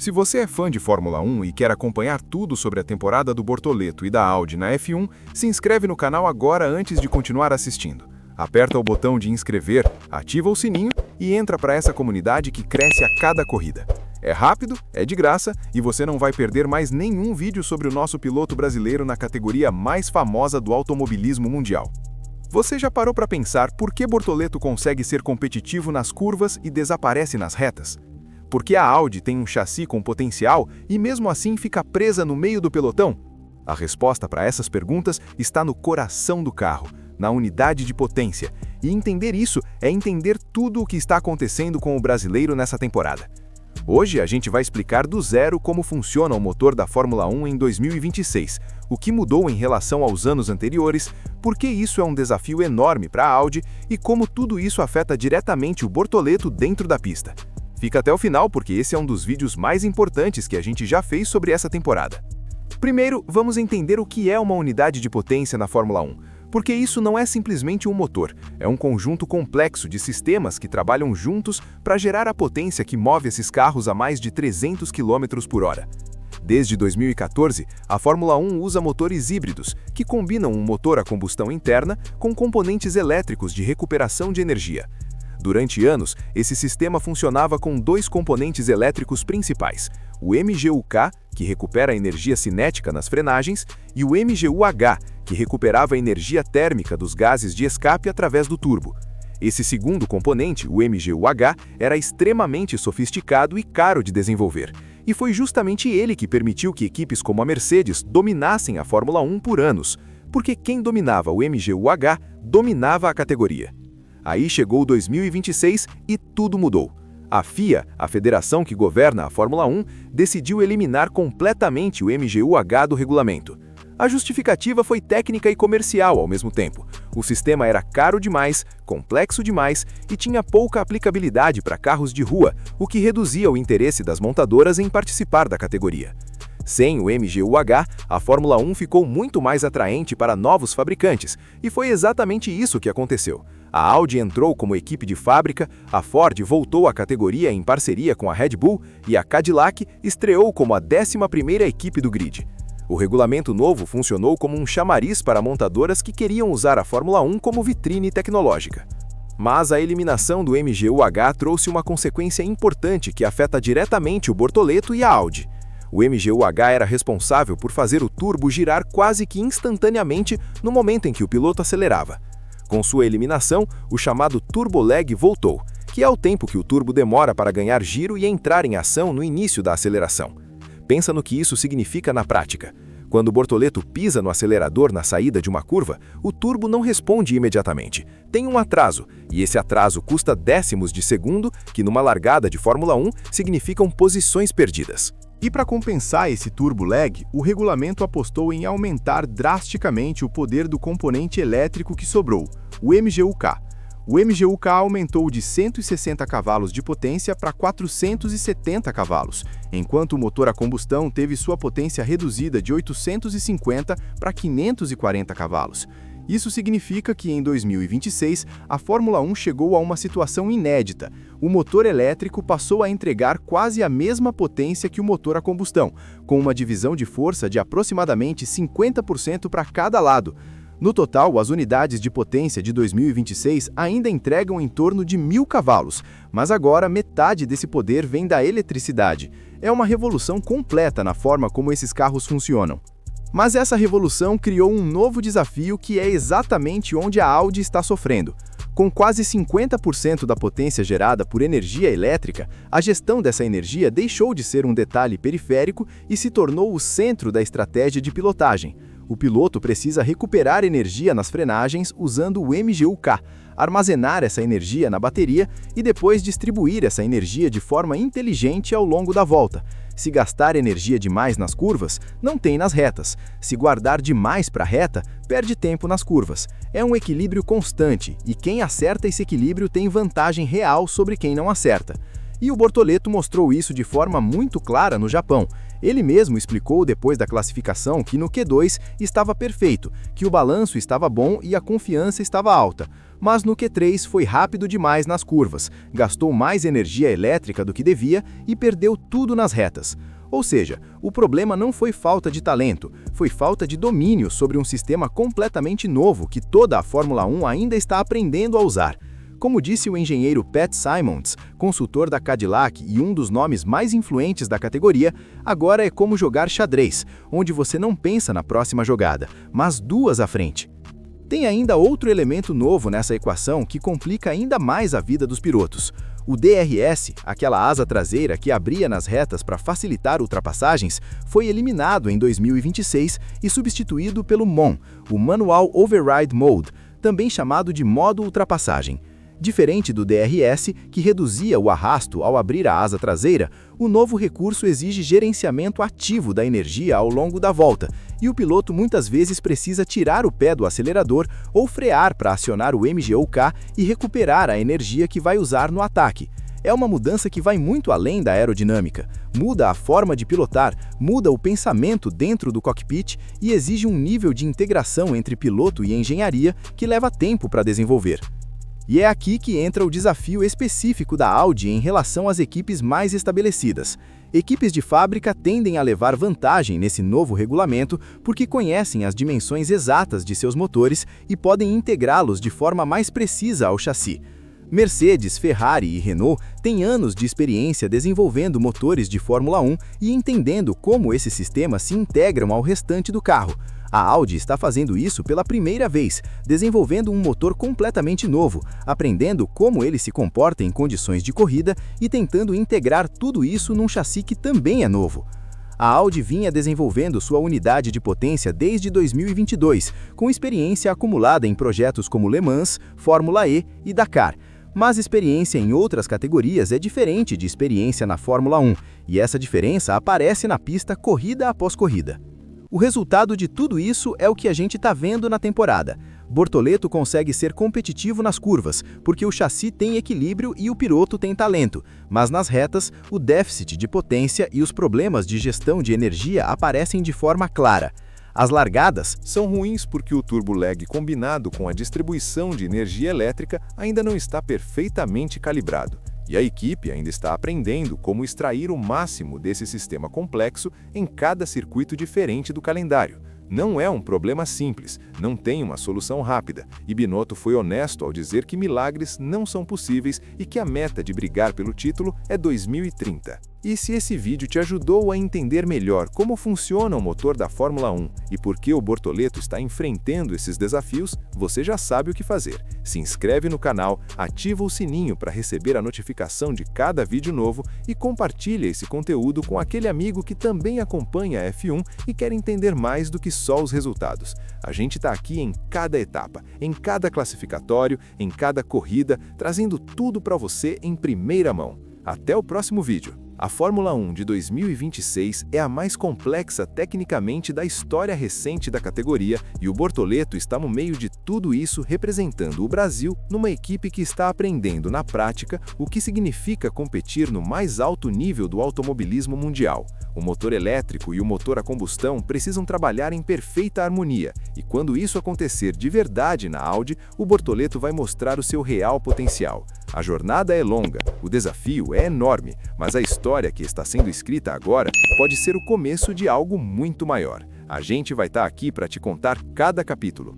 Se você é fã de Fórmula 1 e quer acompanhar tudo sobre a temporada do Bortoleto e da Audi na F1, se inscreve no canal agora antes de continuar assistindo. Aperta o botão de inscrever, ativa o sininho e entra para essa comunidade que cresce a cada corrida. É rápido, é de graça e você não vai perder mais nenhum vídeo sobre o nosso piloto brasileiro na categoria mais famosa do automobilismo mundial. Você já parou para pensar por que Bortoleto consegue ser competitivo nas curvas e desaparece nas retas? Porque a Audi tem um chassi com potencial e mesmo assim fica presa no meio do pelotão? A resposta para essas perguntas está no coração do carro, na unidade de potência, e entender isso é entender tudo o que está acontecendo com o brasileiro nessa temporada. Hoje a gente vai explicar do zero como funciona o motor da Fórmula 1 em 2026, o que mudou em relação aos anos anteriores, por que isso é um desafio enorme para a Audi e como tudo isso afeta diretamente o Bortoleto dentro da pista. Fica até o final porque esse é um dos vídeos mais importantes que a gente já fez sobre essa temporada. Primeiro, vamos entender o que é uma unidade de potência na Fórmula 1, porque isso não é simplesmente um motor, é um conjunto complexo de sistemas que trabalham juntos para gerar a potência que move esses carros a mais de 300 km por hora. Desde 2014, a Fórmula 1 usa motores híbridos, que combinam um motor a combustão interna com componentes elétricos de recuperação de energia. Durante anos, esse sistema funcionava com dois componentes elétricos principais, o MGU-K, que recupera a energia cinética nas frenagens, e o MGU-H, que recuperava a energia térmica dos gases de escape através do turbo. Esse segundo componente, o MGU-H, era extremamente sofisticado e caro de desenvolver, e foi justamente ele que permitiu que equipes como a Mercedes dominassem a Fórmula 1 por anos, porque quem dominava o MGU-H dominava a categoria. Aí chegou 2026 e tudo mudou. A FIA, a federação que governa a Fórmula 1, decidiu eliminar completamente o MGU-H do regulamento. A justificativa foi técnica e comercial ao mesmo tempo. O sistema era caro demais, complexo demais e tinha pouca aplicabilidade para carros de rua, o que reduzia o interesse das montadoras em participar da categoria. Sem o MGU-H, a Fórmula 1 ficou muito mais atraente para novos fabricantes, e foi exatamente isso que aconteceu. A Audi entrou como equipe de fábrica, a Ford voltou à categoria em parceria com a Red Bull e a Cadillac estreou como a 11ª equipe do grid. O regulamento novo funcionou como um chamariz para montadoras que queriam usar a Fórmula 1 como vitrine tecnológica. Mas a eliminação do MGU-H trouxe uma consequência importante que afeta diretamente o Bortoleto e a Audi. O MGU-H era responsável por fazer o turbo girar quase que instantaneamente no momento em que o piloto acelerava. Com sua eliminação, o chamado turbo lag voltou, que é o tempo que o turbo demora para ganhar giro e entrar em ação no início da aceleração. Pensa no que isso significa na prática. Quando o Bortoleto pisa no acelerador na saída de uma curva, o turbo não responde imediatamente. Tem um atraso, e esse atraso custa décimos de segundo, que numa largada de Fórmula 1 significam posições perdidas. E para compensar esse turbo lag, o regulamento apostou em aumentar drasticamente o poder do componente elétrico que sobrou, o MGU-K. O MGU-K aumentou de 160 cavalos de potência para 470 cavalos, enquanto o motor a combustão teve sua potência reduzida de 850 para 540 cavalos. Isso significa que em 2026, a Fórmula 1 chegou a uma situação inédita. O motor elétrico passou a entregar quase a mesma potência que o motor a combustão, com uma divisão de força de aproximadamente 50% para cada lado. No total, as unidades de potência de 2026 ainda entregam em torno de 1.000 cavalos, mas agora metade desse poder vem da eletricidade. É uma revolução completa na forma como esses carros funcionam. Mas essa revolução criou um novo desafio que é exatamente onde a Audi está sofrendo. Com quase 50% da potência gerada por energia elétrica, a gestão dessa energia deixou de ser um detalhe periférico e se tornou o centro da estratégia de pilotagem. O piloto precisa recuperar energia nas frenagens usando o MGU-K, armazenar essa energia na bateria e depois distribuir essa energia de forma inteligente ao longo da volta. Se gastar energia demais nas curvas, não tem nas retas. Se guardar demais para a reta, perde tempo nas curvas. É um equilíbrio constante, e quem acerta esse equilíbrio tem vantagem real sobre quem não acerta. E o Bortoleto mostrou isso de forma muito clara no Japão. Ele mesmo explicou depois da classificação que no Q2 estava perfeito, que o balanço estava bom e a confiança estava alta. Mas no Q3 foi rápido demais nas curvas, gastou mais energia elétrica do que devia e perdeu tudo nas retas. Ou seja, o problema não foi falta de talento, foi falta de domínio sobre um sistema completamente novo que toda a Fórmula 1 ainda está aprendendo a usar. Como disse o engenheiro Pat Symonds, consultor da Cadillac e um dos nomes mais influentes da categoria, agora é como jogar xadrez, onde você não pensa na próxima jogada, mas duas à frente. Tem ainda outro elemento novo nessa equação que complica ainda mais a vida dos pilotos. O DRS, aquela asa traseira que abria nas retas para facilitar ultrapassagens, foi eliminado em 2026 e substituído pelo MON, o Manual Override Mode, também chamado de modo ultrapassagem. Diferente do DRS, que reduzia o arrasto ao abrir a asa traseira, o novo recurso exige gerenciamento ativo da energia ao longo da volta, e o piloto muitas vezes precisa tirar o pé do acelerador ou frear para acionar o MGU-K e recuperar a energia que vai usar no ataque. É uma mudança que vai muito além da aerodinâmica, muda a forma de pilotar, muda o pensamento dentro do cockpit e exige um nível de integração entre piloto e engenharia que leva tempo para desenvolver. E é aqui que entra o desafio específico da Audi em relação às equipes mais estabelecidas. Equipes de fábrica tendem a levar vantagem nesse novo regulamento porque conhecem as dimensões exatas de seus motores e podem integrá-los de forma mais precisa ao chassi. Mercedes, Ferrari e Renault têm anos de experiência desenvolvendo motores de Fórmula 1 e entendendo como esses sistemas se integram ao restante do carro. A Audi está fazendo isso pela primeira vez, desenvolvendo um motor completamente novo, aprendendo como ele se comporta em condições de corrida e tentando integrar tudo isso num chassi que também é novo. A Audi vinha desenvolvendo sua unidade de potência desde 2022, com experiência acumulada em projetos como Le Mans, Fórmula E e Dakar. Mas experiência em outras categorias é diferente de experiência na Fórmula 1, e essa diferença aparece na pista corrida após corrida. O resultado de tudo isso é o que a gente está vendo na temporada. Bortoleto consegue ser competitivo nas curvas, porque o chassi tem equilíbrio e o piloto tem talento, mas nas retas, o déficit de potência e os problemas de gestão de energia aparecem de forma clara. As largadas são ruins porque o turbo lag combinado com a distribuição de energia elétrica ainda não está perfeitamente calibrado. E a equipe ainda está aprendendo como extrair o máximo desse sistema complexo em cada circuito diferente do calendário. Não é um problema simples, não tem uma solução rápida, e Binotto foi honesto ao dizer que milagres não são possíveis e que a meta de brigar pelo título é 2030. E se esse vídeo te ajudou a entender melhor como funciona o motor da Fórmula 1 e por que o Bortoleto está enfrentando esses desafios, você já sabe o que fazer. Se inscreve no canal, ativa o sininho para receber a notificação de cada vídeo novo e compartilha esse conteúdo com aquele amigo que também acompanha a F1 e quer entender mais do que só os resultados. A gente está aqui em cada etapa, em cada classificatório, em cada corrida, trazendo tudo para você em primeira mão. Até o próximo vídeo! A Fórmula 1 de 2026 é a mais complexa tecnicamente da história recente da categoria e o Bortoleto está no meio de tudo isso representando o Brasil numa equipe que está aprendendo na prática o que significa competir no mais alto nível do automobilismo mundial. O motor elétrico e o motor a combustão precisam trabalhar em perfeita harmonia e quando isso acontecer de verdade na Audi, o Bortoleto vai mostrar o seu real potencial. A jornada é longa, o desafio é enorme, mas a história que está sendo escrita agora pode ser o começo de algo muito maior. A gente vai estar aqui para te contar cada capítulo.